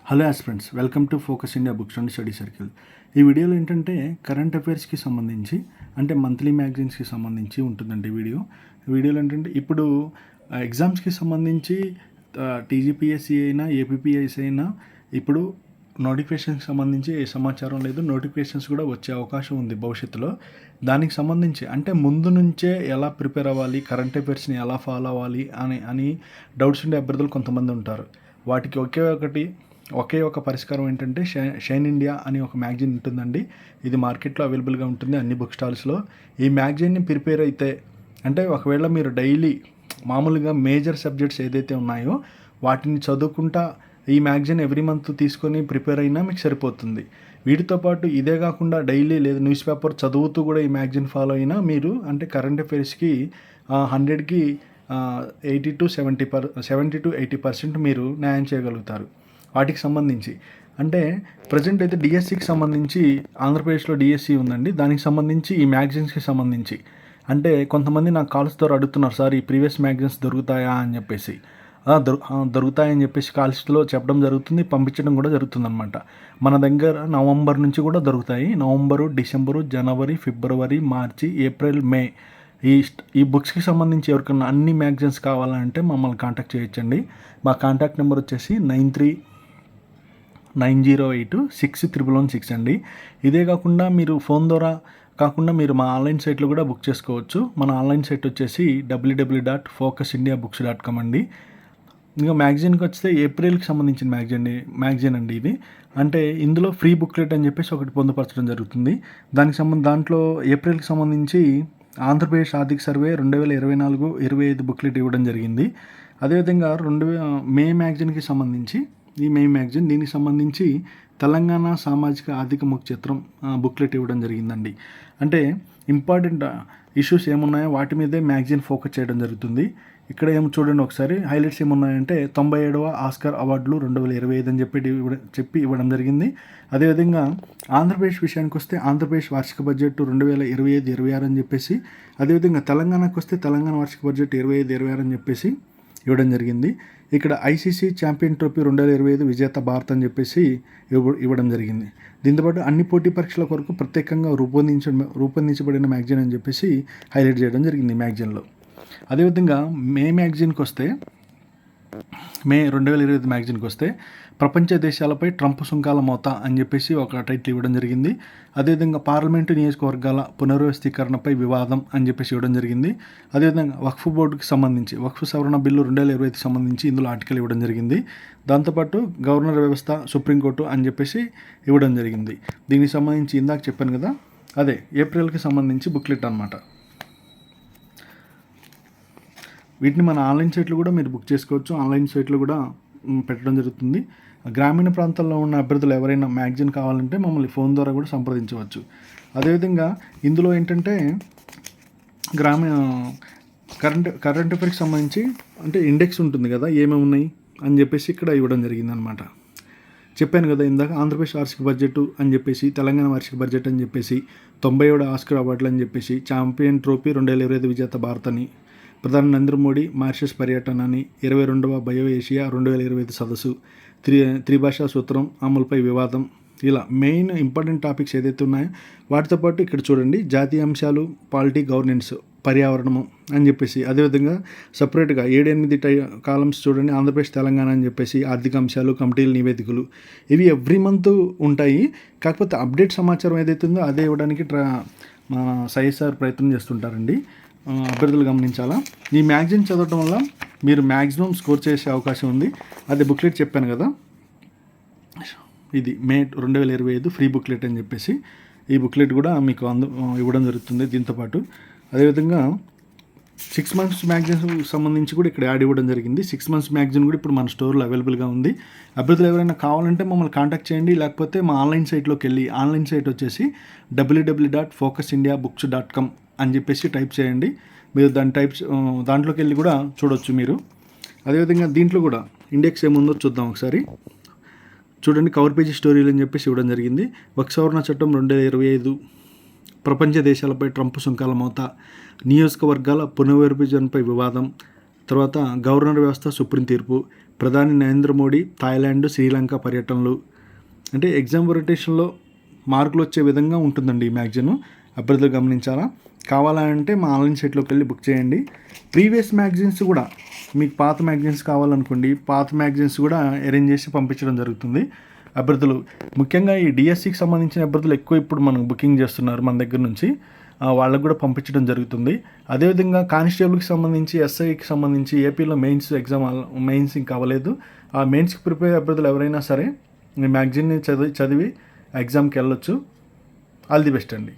Hello aspirants, welcome to focus India books and study circle. ఈ వీడియోలో ఏంటంటే current అఫైర్స్కి సంబంధించి అంటే మంత్లీ మ్యాగజైన్స్కి సంబంధించి ఉంటుందండి వీడియోలో ఏంటంటే ఇప్పుడు ఎగ్జామ్స్కి సంబంధించి టీజీపీఎస్సీ అయినా ఏపీపీఎస్సీ అయినా ఇప్పుడు నోటిఫికేషన్కి సంబంధించి ఏ సమాచారం లేదు. నోటిఫికేషన్స్ కూడా వచ్చే అవకాశం ఉంది భవిష్యత్తులో. దానికి సంబంధించి అంటే ముందు నుంచే ఎలా ప్రిపేర్ అవ్వాలి, కరెంట్ అఫైర్స్ని ఎలా ఫాలో అవ్వాలి అని డౌట్స్ ఉండే అభ్యర్థులు కొంతమంది ఉంటారు. వాటికి ఒకే ఒక పరిష్కారం ఏంటంటే షైన్ ఇండియా అని ఒక మ్యాగజైన్ ఉంటుందండి. ఇది మార్కెట్లో అవైలబుల్గా ఉంటుంది అన్ని బుక్ స్టాల్స్లో. ఈ మ్యాగజైన్ని ప్రిపేర్ అయితే అంటే ఒకవేళ మీరు డైలీ మామూలుగా మేజర్ సబ్జెక్ట్స్ ఏదైతే ఉన్నాయో వాటిని చదువుకుంటా ఈ మ్యాగజైన్ ఎవ్రీ మంత్ తీసుకొని ప్రిపేర్ అయినా మీకు సరిపోతుంది. వీటితో పాటు ఇదే కాకుండా డైలీ లేదా న్యూస్ పేపర్ చదువుతూ కూడా ఈ మ్యాగజైన్ ఫాలో అయినా మీరు అంటే కరెంట్ అఫైర్స్కి 100కి 70-80% మీరు న్యాయం చేయగలుగుతారు. వాటికి సంబంధించి అంటే ప్రజెంట్ అయితే డిఎస్సికి సంబంధించి ఆంధ్రప్రదేశ్లో డిఎస్సి ఉందండి. దానికి సంబంధించి ఈ మ్యాగజైన్స్కి సంబంధించి అంటే కొంతమంది నాకు కాల్స్ ద్వారా అడుగుతున్నారు, సార్ ఈ ప్రీవియస్ మ్యాగజైన్స్ దొరుకుతాయా అని చెప్పేసి. దొరుకుతాయని చెప్పేసి కాల్స్లో చెప్పడం జరుగుతుంది, పంపించడం కూడా జరుగుతుందన్నమాట. మన దగ్గర నవంబర్ నుంచి కూడా దొరుకుతాయి. నవంబరు, డిసెంబరు, జనవరి, ఫిబ్రవరి, మార్చి, ఏప్రిల్, మే ఈ బుక్స్కి సంబంధించి ఎవరికన్నా అన్ని మ్యాగజైన్స్ కావాలంటే మమ్మల్ని కాంటాక్ట్ చేయొచ్చండి. మా కాంటాక్ట్ నెంబర్ వచ్చేసి 9390861116 అండి. ఇదే కాకుండా మీరు ఫోన్ ద్వారా కాకుండా మీరు మా ఆన్లైన్ సైట్లో కూడా బుక్ చేసుకోవచ్చు. మన ఆన్లైన్ సైట్ వచ్చేసి www.focusindiabooks.com అండి. ఇంకా మ్యాగజైన్కి వస్తే ఏప్రిల్కి సంబంధించిన మ్యాగజైన్ అండి ఇది. అంటే ఇందులో ఫ్రీ బుక్లెట్ అని చెప్పేసి ఒకటి పొందుపరచడం జరుగుతుంది. దాంట్లో ఏప్రిల్కి సంబంధించి ఆంధ్రప్రదేశ్ ఆర్థిక సర్వే 2024-25 బుక్లెట్ ఇవ్వడం జరిగింది. అదేవిధంగా మే మ్యాగజైన్కి సంబంధించి ఈ మే మ్యాగజైన్ దీనికి సంబంధించి తెలంగాణ సామాజిక ఆర్థిక ముఖ చిత్రం బుక్లెట్ ఇవ్వడం జరిగిందండి. అంటే ఇంపార్టెంట్ ఇష్యూస్ ఏమున్నాయో వాటి మీదే మ్యాగజైన్ ఫోకస్ చేయడం జరుగుతుంది. ఇక్కడ చూడండి ఒకసారి హైలైట్స్ ఏమున్నాయంటే 97వ ఆస్కార్ అవార్డులు 2025 అని చెప్పి ఇవ్వడం జరిగింది. అదేవిధంగా ఆంధ్రప్రదేశ్ విషయానికి వస్తే ఆంధ్రప్రదేశ్ వార్షిక బడ్జెట్ 2025-26 అని చెప్పేసి, అదేవిధంగా తెలంగాణకు వస్తే తెలంగాణ వార్షిక బడ్జెట్ 25-26 అని చెప్పేసి ఇవ్వడం జరిగింది. ఇక్కడ ఐసీసీ ఛాంపియన్ ట్రోఫీ 2025 విజేత భారత్ అని చెప్పేసి ఇవ్వడం జరిగింది. దీంతోపాటు అన్ని పోటీ పరీక్షల కొరకు ప్రత్యేకంగా రూపొందించబడిన మ్యాగజైన్ అని చెప్పేసి హైలైట్ చేయడం జరిగింది మ్యాగజైన్లో. అదేవిధంగా మే 2025 మ్యాగజైన్కి వస్తే ప్రపంచ దేశాలపై ట్రంప్ సుంకాల మోత అని చెప్పేసి ఒక టైటిల్ ఇవ్వడం జరిగింది. అదేవిధంగా పార్లమెంటు నియోజకవర్గాల పునర్వ్యవస్థీకరణపై వివాదం అని చెప్పేసి ఇవ్వడం జరిగింది. అదేవిధంగా వక్ఫ్ బోర్డుకి సంబంధించి వక్ఫ్ సవరణ బిల్లు 2025కి సంబంధించి ఇందులో ఆర్టికల్ ఇవ్వడం జరిగింది. దాంతోపాటు గవర్నర్ వ్యవస్థ, సుప్రీంకోర్టు అని చెప్పేసి ఇవ్వడం జరిగింది. దీనికి సంబంధించి ఇందాక చెప్పాను కదా, అదే ఏప్రిల్కి సంబంధించి బుక్లెట్ అనమాట. వీటిని మన ఆన్లైన్ సైట్లో కూడా మీరు బుక్ చేసుకోవచ్చు. ఆన్లైన్ సైట్లో కూడా పెట్టడం జరుగుతుంది. గ్రామీణ ప్రాంతాల్లో ఉన్న అభ్యర్థులు ఎవరైనా మ్యాగజైన్ కావాలంటే మమ్మల్ని ఫోన్ ద్వారా కూడా సంప్రదించవచ్చు. అదేవిధంగా ఇందులో ఏంటంటే కరెంట్ అఫైర్స్కి సంబంధించి అంటే ఇండెక్స్ ఉంటుంది కదా, ఏమేమి ఉన్నాయి అని చెప్పేసి ఇక్కడ ఇవ్వడం జరిగిందనమాట. చెప్పాను కదా ఇందాక ఆంధ్రప్రదేశ్ వార్షిక బడ్జెట్ అని చెప్పేసి, తెలంగాణ వార్షిక బడ్జెట్ అని చెప్పేసి, 97వ ఆస్కార్ అవార్డులు అని చెప్పేసి, ఛాంపియన్ ట్రోఫీ 2025 విజేత భారత్ అని, ప్రధాని నరేంద్ర మోడీ మారిషస్ పర్యటన అని, 22వ బయో ఏషియా 2025 సదస్సు, త్రిభాషా సూత్రం అమలుపై వివాదం, ఇలా మెయిన్ ఇంపార్టెంట్ టాపిక్స్ ఏదైతే ఉన్నాయో వాటితో పాటు ఇక్కడ చూడండి జాతీయ అంశాలు, పాలిటీ, గవర్నెన్స్, పర్యావరణము అని చెప్పేసి, అదేవిధంగా సపరేట్గా 7-8 కాలమ్స్ చూడండి ఆంధ్రప్రదేశ్, తెలంగాణ అని చెప్పేసి, ఆర్థిక అంశాలు, కమిటీల నివేదికలు, ఇవి ఎవ్రీ మంత్ ఉంటాయి. కాకపోతే అప్డేట్ సమాచారం ఏదైతే ఉందో అదే ఇవ్వడానికి మా సార్ ప్రయత్నం చేస్తుంటారండి. అభ్యర్థులు గమనించాలా. ఈ మ్యాగజైన్ చదవటం వల్ల మీరు మ్యాక్సిమం స్కోర్ చేసే అవకాశం ఉంది. అదే బుక్లెట్ చెప్పాను కదా, ఇది మే 2025 ఫ్రీ బుక్లెట్ అని చెప్పేసి ఈ బుక్లెట్ కూడా మీకు ఇవ్వడం జరుగుతుంది. దీంతోపాటు అదేవిధంగా 6 months మ్యాగజైన్స్ సంబంధించి కూడా ఇక్కడ యాడ్ ఇవ్వడం జరిగింది. 6 months మ్యాగజైన్ కూడా ఇప్పుడు మన స్టోర్లో అవైలబుల్గా ఉంది. అభ్యర్థులు ఎవరైనా కావాలంటే మమ్మల్ని కాంటాక్ట్ చేయండి, లేకపోతే మా ఆన్లైన్ సైట్లోకి వెళ్ళి, ఆన్లైన్ సైట్ వచ్చేసి www.focusindiabooks.com అని చెప్పేసి టైప్ చేయండి. మీరు దాంట్లోకి వెళ్ళి కూడా చూడొచ్చు మీరు. అదేవిధంగా దీంట్లో కూడా ఇండెక్స్ ఏముందో చూద్దాం ఒకసారి. చూడండి కవర్ పేజీ స్టోరీలు అని చెప్పేసి ఇవ్వడం జరిగింది. వక్ఫ్ సవరణ చట్టం 2025, ప్రపంచ దేశాలపై ట్రంప్ సుంకాల మోత, నియోజకవర్గాల పునర్విభజనపై వివాదం, తర్వాత గవర్నర్ వ్యవస్థ సుప్రీం తీర్పు, ప్రధాని నరేంద్ర మోడీ థాయిలాండ్ శ్రీలంక పర్యటనలు. అంటే ఎగ్జామ్ ఓరియంటేషన్లో మార్కులు వచ్చే విధంగా ఉంటుందండి ఈ మ్యాగజైన్. అభ్యర్థులు గమనించాలా. కావాలంటే మా ఆన్లైన్ సైట్లోకి వెళ్ళి బుక్ చేయండి. ప్రీవియస్ మ్యాగజైన్స్ కూడా మీకు పాత మ్యాగజైన్స్ కావాలనుకోండి, పాత మ్యాగజైన్స్ కూడా అరేంజ్ చేసి పంపించడం జరుగుతుంది. అభ్యర్థులు ముఖ్యంగా ఈ డిఎస్సికి సంబంధించిన అభ్యర్థులు ఎక్కువ ఇప్పుడు మనకు బుకింగ్ చేస్తున్నారు మన దగ్గర నుంచి, వాళ్ళకు కూడా పంపించడం జరుగుతుంది. అదేవిధంగా కానిస్టేబుల్కి సంబంధించి, ఎస్ఐకి సంబంధించి ఏపీలో మెయిన్స్ ఇంకా అవ్వలేదు. ఆ మెయిన్స్కి ప్రిపేర్ అభ్యర్థులు ఎవరైనా సరే ఈ మ్యాగజైన్ని చదివి ఎగ్జామ్కి వెళ్ళొచ్చు. ఆల్ ది బెస్ట్ అండి.